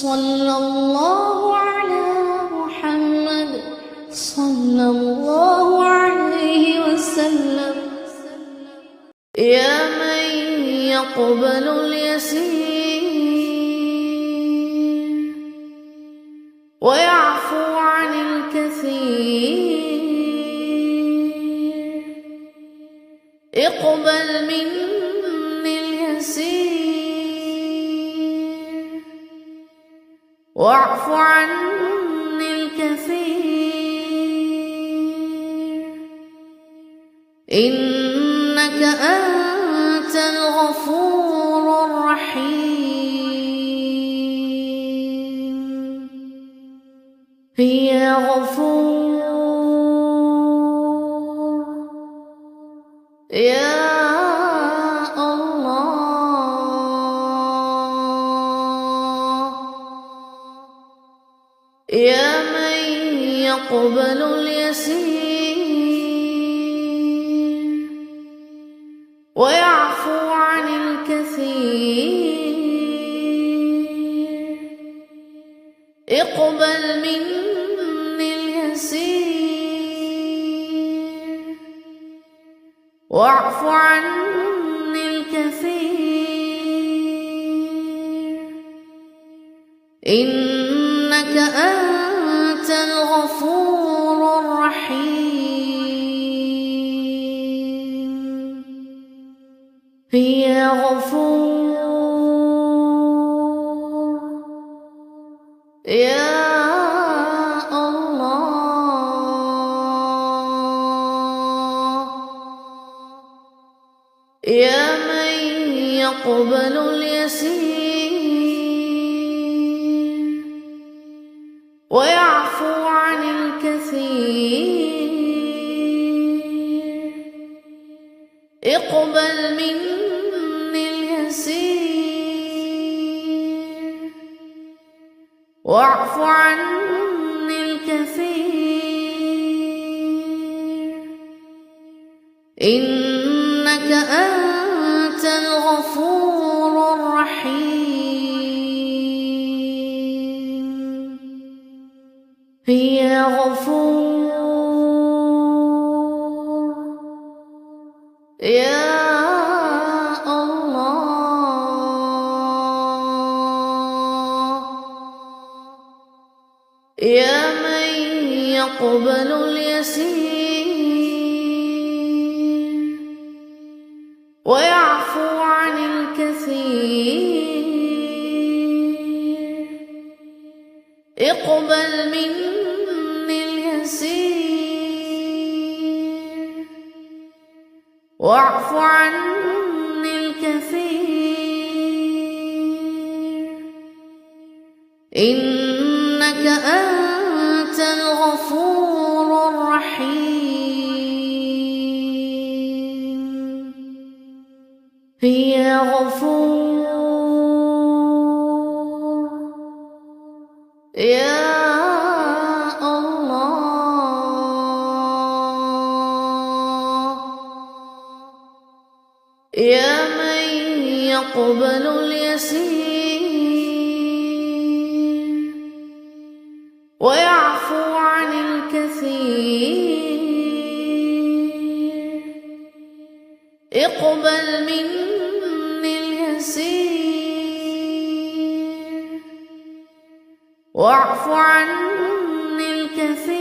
صلى الله على محمد صلى الله عليه وسلم. يا من يقبل اليسير ويعفو عن الكثير، اقبل مني اليسير واعف عني الكثير، إنك أنت الغفور الرحيم. يا غفور يا الله، يا من يقبل اليسير ويعفو عن الكثير، اقبل مني اليسير واعف عني الكثير، إنك أنت الغفور الرحيم. يا غفور يا الله، يا من يقبل اليسير ويعفو عن الكثير، اقبل مني اليسير واعف عني الكثير، إنك أنت الغفور الرحيم. يا غفور يا الله، يا من يقبل اليسير ويعفو عن الكثير، اقبل مني اليسير واعف عني الكثير، إنك أنت الغفور الرحيم. يا غفور يا الله، يا من يقبل اليسير ويعفو عن الكثير، اقبل مني اليسير واعف عني الكثير،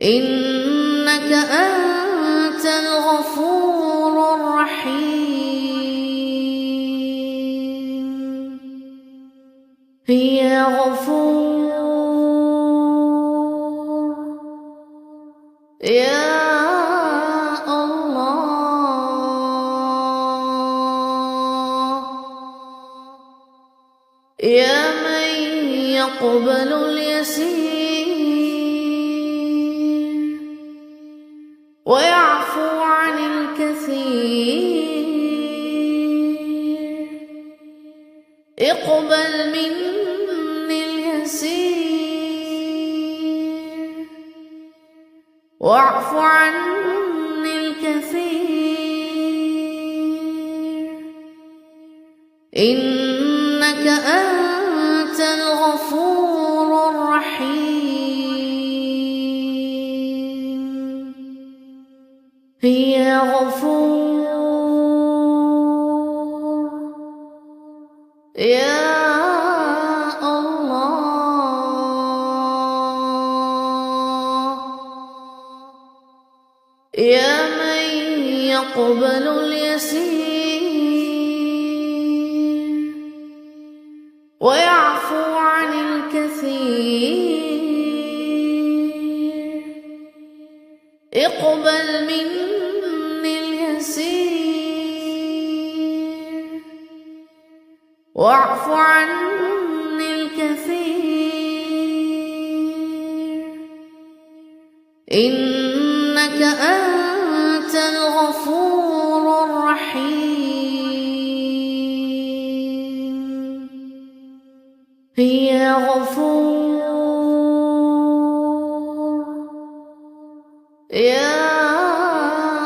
إنك أنت الغفور الرحيم. يا غفور يا الله، يا من يقبل اليسير ويعفو عن الكثير، اقبل مني اليسير واعف عني الكثير، إنك أنت الغفور الرحيم. يا غفور يا الله، يا من يقبل اليسير ويعفو عن الكثير، اقبل مني اليسير واعف عني الكثير، إنك أنت الغفور الرحيم. يا غفور يا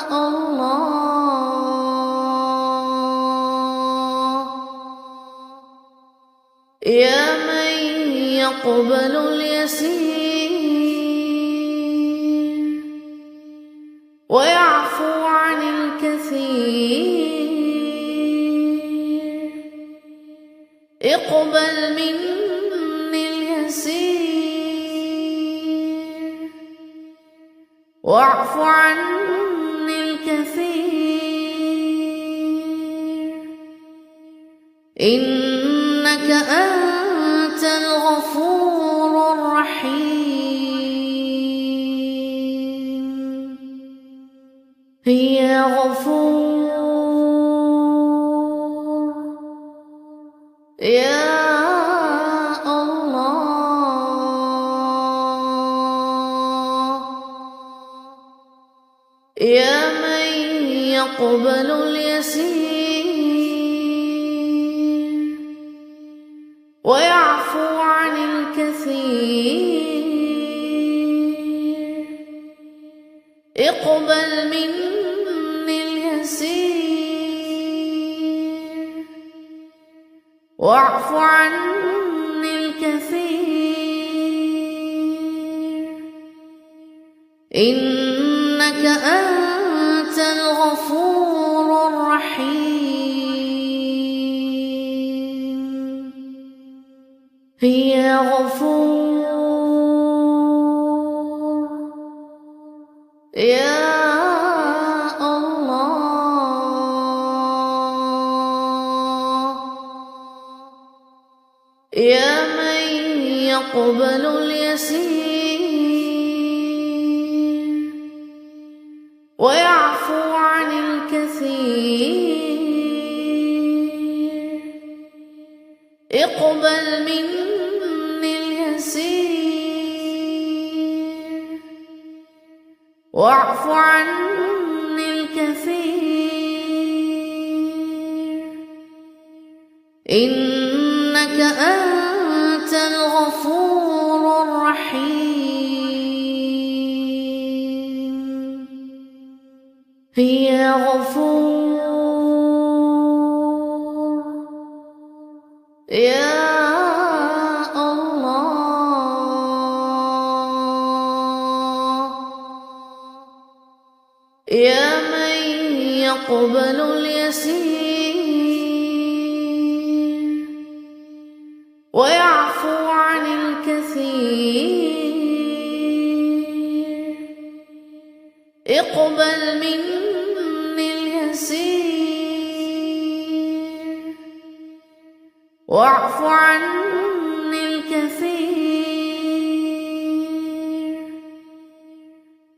الله، يا من يقبل اليسير ويعفو عن الكثير، اقبل مني اليسير واعف عني الكثير، إنك أنت الغفور الرحيم. يا غفور يا الله، يا من يقبل اليسير ويعفو عن الكثير، اقبل مني اليسير واعف عني الكثير، إنك أنت الغفور الرحيم. يا غفور يا الله، يا من يقبل اليسير ويعفو عن الكثير، اقبل مني اليسير واعف عني الكثير، إنك أنت الغفور الرحيم. يا غفور يا الله، يا من يقبل اليسير ويعفو عن الكثير، اقبل مني اليسير واعف عني الكثير،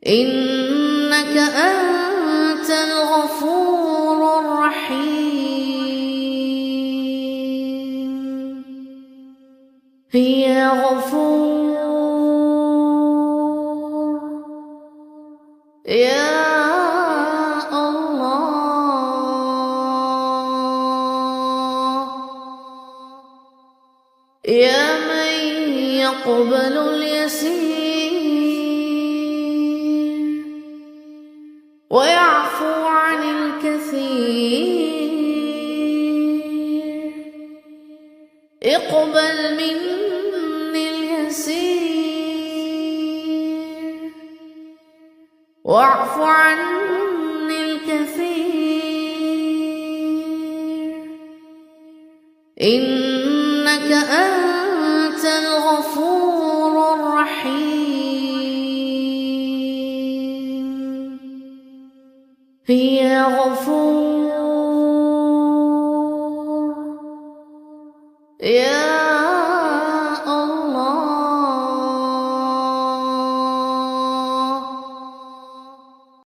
إنك أنت الغفور الرحيم. يا غفور يا الله، يا من يقبل اليسير ويعفو عن الكثير، اقبل مني اليسير واعف عني الكثير، إنك أنت الغفور الرحيم. يا غفور يا